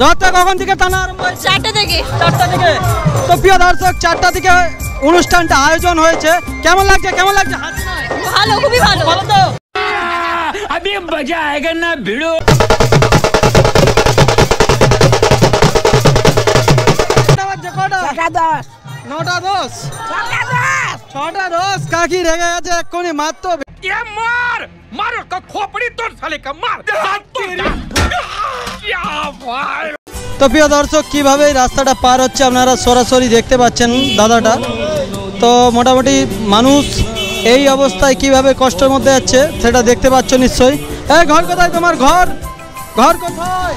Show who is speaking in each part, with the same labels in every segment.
Speaker 1: রথটা কখন থেকে টানা আরম্ভ হয়েছে?
Speaker 2: 4টা থেকে।
Speaker 1: 4টা থেকে। তো প্রিয় দর্শক 4টা থেকে অনুষ্ঠানটা আয়োজন হয়েছে। কেমন লাগছে? কেমন লাগছে?
Speaker 2: ভালো, খুবই ভালো।
Speaker 1: ভালো তো?
Speaker 3: अभी मजा आएगा ना भिड़ो।
Speaker 1: 9:10 কাকি রেগে গেছে এক্ষুনি মারতো।
Speaker 3: मार उसका खोपड़ी तोड़ साले का मार।
Speaker 1: তো প্রিয় দর্শক কিভাবে এই রাস্তাটা পার হচ্ছে আপনারা সরাসরি দেখতে পাচ্ছেন দাদাটা। তো মোটামুটি মানুষ এই অবস্থায় কিভাবে কষ্টের মধ্যে যাচ্ছে সেটা দেখতে পাচ্ছ নিশ্চয়ই। এই ঘর কোথায় তোমার? ঘর ঘর কোথায়?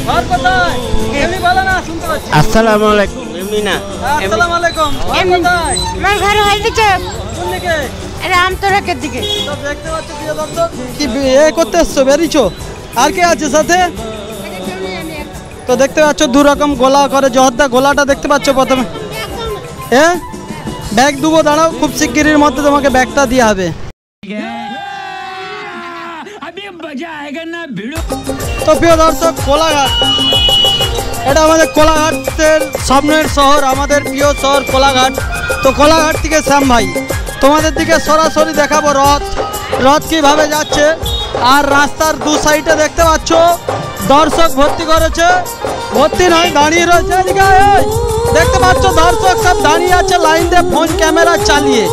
Speaker 1: ঘর কোথায়? এমনি বলো না, শুনতে পাচ্ছি।
Speaker 4: আসসালামু আলাইকুম। এমনি না,
Speaker 1: আসসালামু আলাইকুম। ঘর কোথায়?
Speaker 2: আমার ঘর হলদিতে।
Speaker 1: কোন দিকে?
Speaker 2: রামতরাকের দিকে।
Speaker 1: তো দেখতে পাচ্ছ প্রিয় দর্শক কি এ করতে এসছো, বেরিয়েছো? আর কে আছে সাথে? তো দেখতে পাচ্ছ দু রকম গোলা করে জহরদা। গোলাটা দেখতে পাচ্ছ প্রথমে। হ্যাঁ, ব্যাগ দুবো, দাঁড়াও, খুব শিগগিরির মধ্যে তোমাকে ব্যাগটা দিয়ে হবে। তো প্রিয় দর্শক কোলাঘাট, এটা আমাদের কোলাঘাটের সামনের শহর, আমাদের প্রিয় শহর কোলাঘাট। তো কোলাঘাট থেকে শ্যাম ভাই তোমাদের দিকে সরাসরি দেখাবো রথ রথ কীভাবে যাচ্ছে। আর রাস্তার দু সাইডে দেখতে পাচ্ছ দর্শক ভর্তি করেছে, ভর্তি নয় দাঁড়িয়ে রয়েছে। দেখতে পাচ্ছ দর্শক সব দাঁড়িয়ে আছে লাইন দিয়ে ফোন ক্যামেরা চালিয়ে।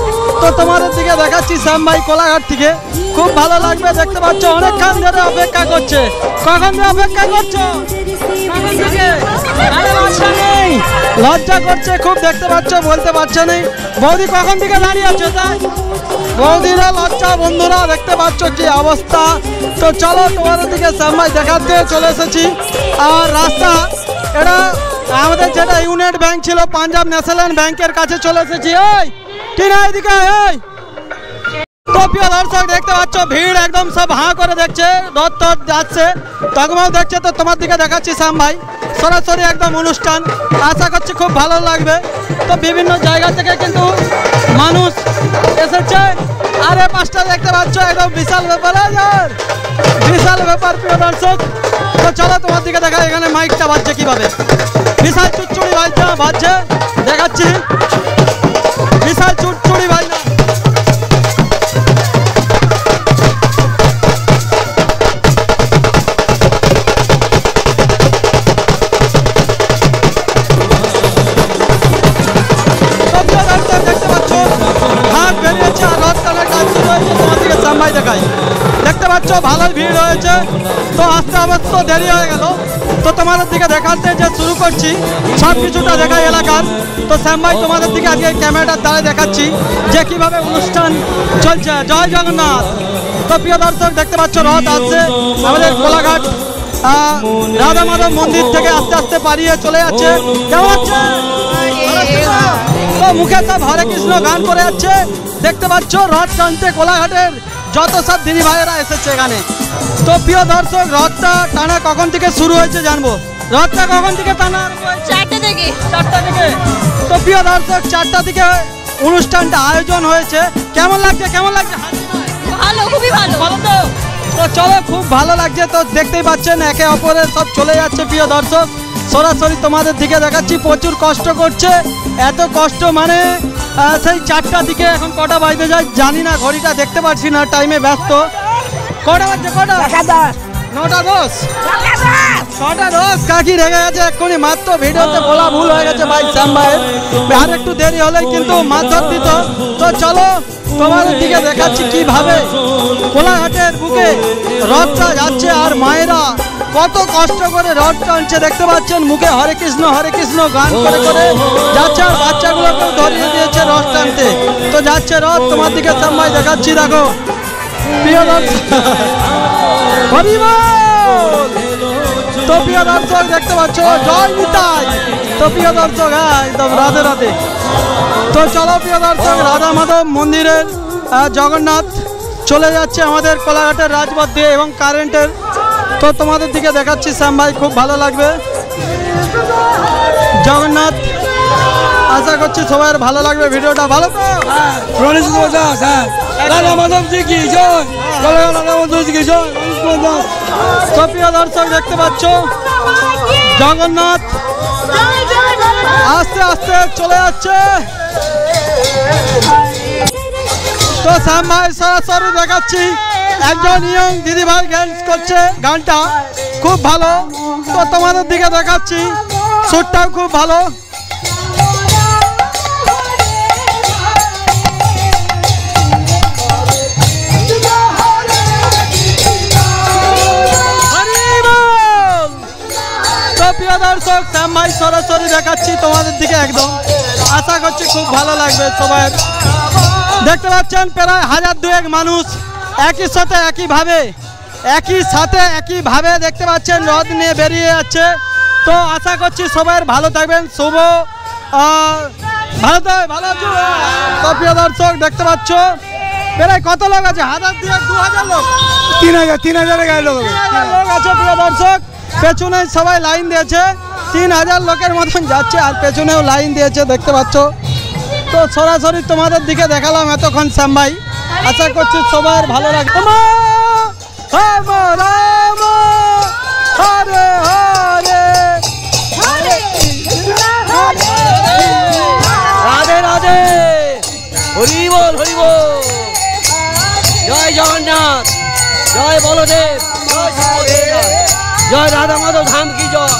Speaker 1: তো তোমাদের দিকে দেখাচ্ছি শ্যাম ভাই কোলাঘাট থেকে, খুব ভালো লাগবে। দেখতে পাচ্ছ অনেকক্ষণ ধরে অপেক্ষা করছে। কখন ধরে অপেক্ষা করছো? লজ্জা করছে খুব, দেখতে পাচ্ছ, বলতে পারছে না। বৌদি কখন থেকে দাঁড়িয়ে আছো? তাই বৌদিরা লজ্জা, বন্ধুরা দেখতে পাচ্ছ কি অবস্থা। তো চলো তোমাদের দিকে শ্যাম ভাই দেখাতে চলে এসেছি। আর রাস্তা এটা আমাদের যেটা ইউনিয়ন ব্যাংক ছিল পাঞ্জাব ন্যাশনাল ব্যাংকের কাছে চলে এসেছি। এই কি না এদিকে? এই তো প্রিয় দর্শক দেখতে পাচ্ছ ভিড় একদম সব হাঁ করে দেখছে, রথ টথ যাচ্ছে, তকমাও দেখছে। তো তোমার দিকে দেখাচ্ছি শ্যাম ভাই সরাসরি একদম অনুষ্ঠান, আশা করছি খুব ভালো লাগবে। তো বিভিন্ন জায়গা থেকে কিন্তু মানুষ এসেছে। আর এই পাশটা দেখতে পাচ্ছ একদম বিশাল ব্যাপার, বিশাল ব্যাপার প্রিয় দর্শক। তো চলো তোমার দিকে দেখা, এখানে মাইকটা বাজছে কিভাবে, বিশাল চুটচুড়ি বাজছে দেখাচ্ছি, বিশাল চুটচুড়ি বাজনা। দেখতে পাচ্ছ ভালোই ভিড় হয়েছে। তো আস্তে আস্তে দেরি হয়ে গেল। তো তোমাদের দিকে দেখাতে যে শুরু করছি সব কিছুটা দেখাই এলাকার। তো শ্যাম ভাই তোমাদের দিকে আজকে ক্যামেরার দ্বারা দেখাচ্ছি যে কিভাবে অনুষ্ঠান চলছে। জয় জগন্নাথ। তো প্রিয় দর্শক দেখতে পাচ্ছ রথ আসছে আমাদের কোলাঘাট রাধা মাধব মন্দির থেকে আস্তে আস্তে পারিয়ে চলে যাচ্ছে। কেমন হচ্ছে? তো মুখে সব হরে কৃষ্ণ গান করে যাচ্ছে। দেখতে পাচ্ছ রথ টানতে কোলাঘাটের যত সব দিনী ভাইয়েরা এসেছে এখানে। তো প্রিয় দর্শক রথটা টানা কখন থেকে শুরু হয়েছে জানবো? রথটা কখন থেকে টানা?
Speaker 2: 4টা থেকে।
Speaker 1: 4টা থেকে। তো প্রিয় দর্শক 4টা থেকে অনুষ্ঠানটা আয়োজন হয়েছে। কেমন লাগছে? কেমন লাগছে?
Speaker 2: ভালো, খুবই ভালো।
Speaker 1: ভালো তো? তো চলো খুব ভালো লাগছে। তো দেখতেই পাচ্ছেন একে অপরের সব চলে যাচ্ছে প্রিয় দর্শক, সরাসরি তোমাদের দিকে দেখাচ্ছি। প্রচুর কষ্ট করছে, এত কষ্ট মানে সেই 4টার দিকে, এখন কটা বাজতে যায় জানি না, ঘড়িটা দেখতে পাচ্ছি না, টাইমে ব্যস্ত। কটা বাজছে? কটা? 9:10। 9:10 কাকি রেগে গেছে এক্ষুনি মাত্র। ভিডিওতে বলা ভুল হয়ে গেছে ভাই শ্যাম ভাইয়ের, আর একটু দেরি হলে কিন্তু মারধর দিত। তো চলো তোমাদের দিকে দেখাচ্ছি কিভাবে কোলাঘাটের বুকে রথটা যাচ্ছে। আর মায়েরা কত কষ্ট করে রথ টানছে দেখতে পাচ্ছেন, মুখে হরে কৃষ্ণ গান করে করে যাচ্ছে। আর বাচ্চাগুলোকেও ধরিয়ে দিয়েছে রথ টানতে। তো যাচ্ছে রথ, তোমার দিকে শ্যাম ভাই দেখাচ্ছি। দেখো প্রিয় দর্শক, তো প্রিয় দর্শক দেখতে পাচ্ছ জয় নিতাই। তো প্রিয় দর্শক একদম রাধে রাধে। তো চলো প্রিয় দর্শক রাধা মাধব মন্দিরের জগন্নাথ চলে যাচ্ছে আমাদের কোলাঘাটের রাজপথ দিয়ে এবং কারেন্টের। তো তোমাদের দিকে দেখাচ্ছি শ্যাম ভাই, খুব ভালো লাগবে। জগন্নাথ, আশা করছি সবার ভালো লাগবে ভিডিওটা। ভালো তো? রাধা মাধব জি কি জয়, রাধা মাধব জি কি জয়। তো প্রিয় দর্শক দেখতে পাচ্ছ জগন্নাথ আস্তে আস্তে চলে যাচ্ছে। তো শ্যাম ভাই সরাসরি দেখাচ্ছি, একজন ইয়ং দিদিভাই গান করছে, গানটা খুব ভালো। তো তোমাদের দিকে দেখাচ্ছি, সুরটাও খুব ভালো। প্রিয় দর্শক, শ্যাম ভাই সরাসরি দেখাচ্ছি তোমাদের দিকে, একদম আশা করছি খুব ভালো লাগবে সবাই। দেখতে পাচ্ছেন প্রায় 1000-2 মানুষ একই সাথে একইভাবে দেখতে পাচ্ছেন রথ নিয়ে বেরিয়ে যাচ্ছে। তো আশা করছি সবাই ভালো থাকবেন, শুভ ভালো আছো। তো প্রিয় দর্শক দেখতে পাচ্ছ প্রায় কত লোক আছে, 1000-2000 লোক,
Speaker 5: 3000 গায়ে লোক
Speaker 1: 3000 লোক আছে। প্রিয় দর্শক, পেছনে সবাই লাইন দিয়েছে, 3000 লোকের মতন যাচ্ছে, আর পেছনেও লাইন দিয়েছে দেখতে পাচ্ছ। তো সরাসরি তোমাদের দিকে দেখালাম এতক্ষণ শ্যাম ভাই, আশা করছি সবার ভালো লাগবে। হরে হরে
Speaker 4: রাধে রাধে, হরি বল হরি বল। জয় জগন্নাথ, জয় বলদেব, জয় সুভদ্রা, জয় রাধা মাধব ধাম কি জয়।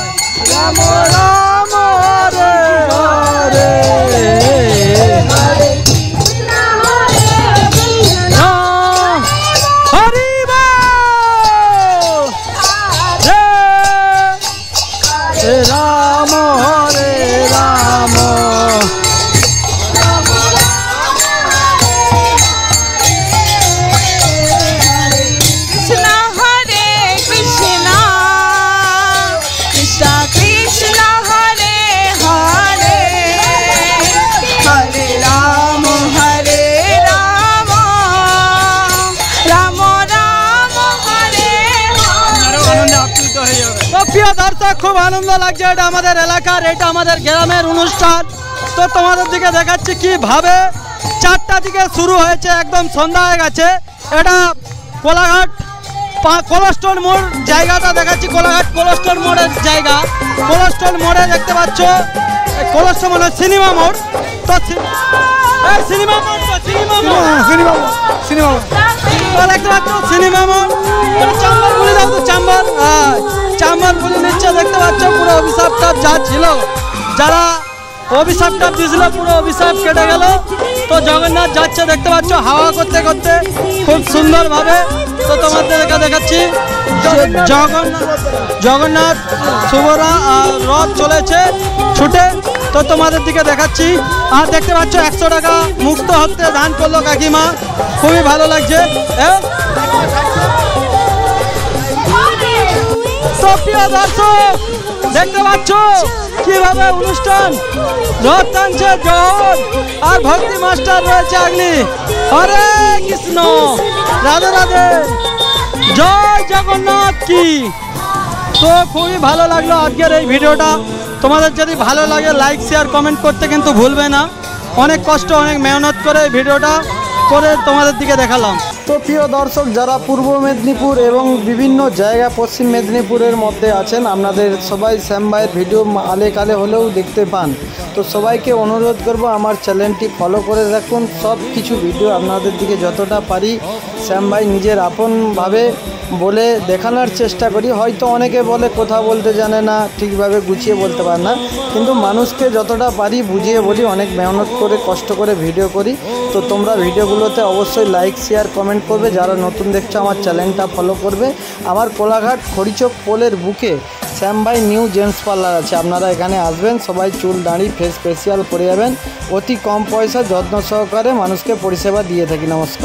Speaker 1: রাম রাম হরে হরে হরি বল, রাম হরে রাম। প্রিয় দর্শক, খুব আনন্দ লাগছে, এটা আমাদের এলাকার, এটা আমাদের গ্রামের অনুষ্ঠান। তো তোমাদের দিকে দেখাচ্ছি কিভাবে 4টা দিকে শুরু হয়েছে, একদম সন্ধ্যা হয়ে গেছে। এটা কোলাঘাট কোলেস্টোর মোড় জায়গাটা দেখাচ্ছি, কোলাঘাট কোলেস্টোর মোড়ের জায়গা। কোলেস্টোর মোড়ে দেখতে পাচ্ছ, কোলেস্টোর মানে সিনেমা মোড়। তো সিনেমা মোড় দেখতে পাচ্ছ, সিনেমা মোড়। চাম্বার বলে দাও তো, চাম্বার বলে নিচ্ছে দেখতে পাচ্ছ। পুরো অভিশাপটা যা ছিল, যারা অভিশাপটা দিয়েছিল, পুরো অভিশাপ কেটে গেল। তো জগন্নাথ যাচ্ছে দেখতে পাচ্ছ, হাওয়া করতে করতে খুব সুন্দরভাবে। তো তোমাদেরকে দেখাচ্ছি জগন্নাথ শুভরা রথ চলেছে ছুটে। তো তোমাদের দিকে দেখাচ্ছি, আর দেখতে পাচ্ছ 100 টাকা মুক্ত হতে দান করলো কাকিমা, খুবই ভালো লাগছে। তো প্রিয় দর্শক দেখতে পাচ্ছ কিভাবে অনুষ্ঠান, রথ টানছে জোর, আর ভক্তি মাস্টার রয়েছে আগলি। হরে কৃষ্ণ, রাধে রাধে, জয় জগন্নাথ কি। তো খুবই ভালো লাগলো আজকের এই ভিডিওটা। তোমাদের যদি ভালো লাগে লাইক শেয়ার কমেন্ট করতে কিন্তু ভুলবে না। অনেক কষ্ট অনেক মেহনত করে এই ভিডিওটা করে তোমাদের দিকে দেখালাম। তো প্রিয় দর্শক, যারা পূর্ব মেদিনীপুর এবং বিভিন্ন জায়গা পশ্চিম মেদিনীপুরের মধ্যে আছেন, আপনাদের সবাই শ্যাম ভাইয়ের ভিডিও আলে কালে হলেও দেখতে পান। তো সবাইকে অনুরোধ করব আমার চ্যানেলটি ফলো করে রাখুন। সব কিছু ভিডিও আপনাদের দিকে যতটা পারি শ্যাম ভাই নিজের আপনভাবে বলে দেখানোর চেষ্টা করি। হয়তো অনেকে বলে কথা বলতে জানে না, ঠিকভাবে গুছিয়ে বলতে পারে না, কিন্তু মানুষকে যতটা পারি বুঝিয়ে বলি, অনেক মেহনত করে কষ্ট করে ভিডিও করি। তো তোমরা ভিডিওগুলোতে অবশ্যই লাইক শেয়ার কমেন্ট করবে। যারা নতুন দেখছো আমার চ্যানেলটা ফলো করবে। আমার কোলাঘাট খড়িচক পোলের বুকে শ্যাম ভাই নিউ জেন্টস পার্লার আছে, আপনারা এখানে আসবেন, সবাই চুল দাড়ি ফেস ফেসিয়াল করে যাবেন। অতি কম পয়সা যত্ন সহকারে মানুষকে পরিষেবা দিয়ে থাকি। নমস্কার।